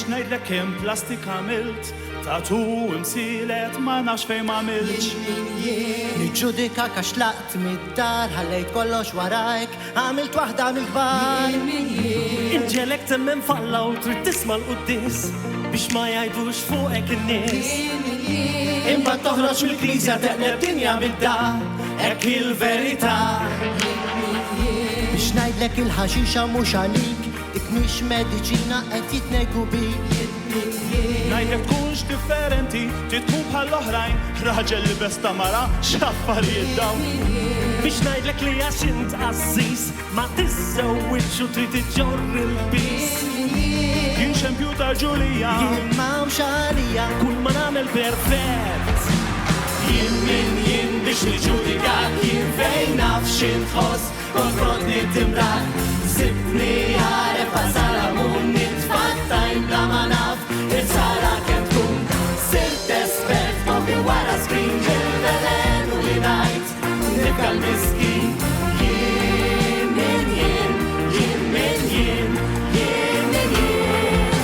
ngħidlek kemm plastik għamilt, tatu imsilet ma nafx fejn m'għamilx. Niġġudika għax tlaqt mid-dar, ħallejt kollox warajk, għamilt waħda mill-kbar. Inġelek temmen falla u trid tisma' l-quddis biex ma jgħidux fuqek in-nies. Imbagħad toħroġ mill-Knisja teqleb dinja mid-dar, hekk il-verità. Biex ngħidlek il-ħaxixa mhux għalik, dik mhix mediċina qed jitnejgu bik. Ngħidlek tkunx differenti, tkun bħall-oħrajn, raġel li besta mara x'affarijiet dawn. Biex ngħidlek li għax int għażiż ma tissewwitx u trid iġġorr il-bis. Jien xempju ta' Ġulija, Jien m'hawnx għalija, Kull ma nagħmel perfett. jien min jien biex niġġudikak, jien fejn naf x'intħoss, konfrontni timrak, sibtni għaref għasara mun nitfattajn bla ma naf, il-sara kemm tkun, sirt espert kopi wara screen, ġil-velen u li ngħid, nibqa l-miskin, jien min jien, jien min jien, jien min jien.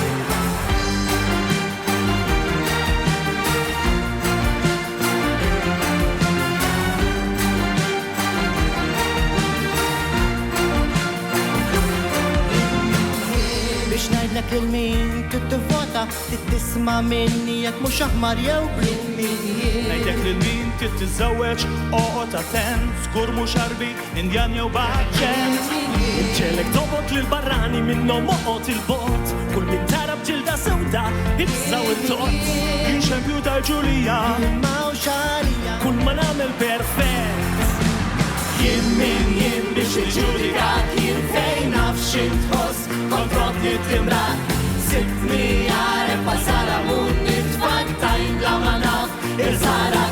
Biex ngħidlek lil min tittivvota, tittisma' minni jekk mhux aħmar jew blu. ngħidlek lil min trid tiżżewweġ, oqgħod attent, żgur mhux arbi, Indjan jew baċċent. Inġelek tobot lil barrani minnhom oqgħod il-bot, kull min tara bġilda sewda ibżaw il-tot. Jien xempju ta' Ġulija, M'hawnx għalija, Kull ma nagħmel perfett. jien min jien biex niġġudikak, jien fejn naf x'intħoss, konfrontni timrak, sibtni għaref għasara mun nitfattajn bla ma naf, il-sara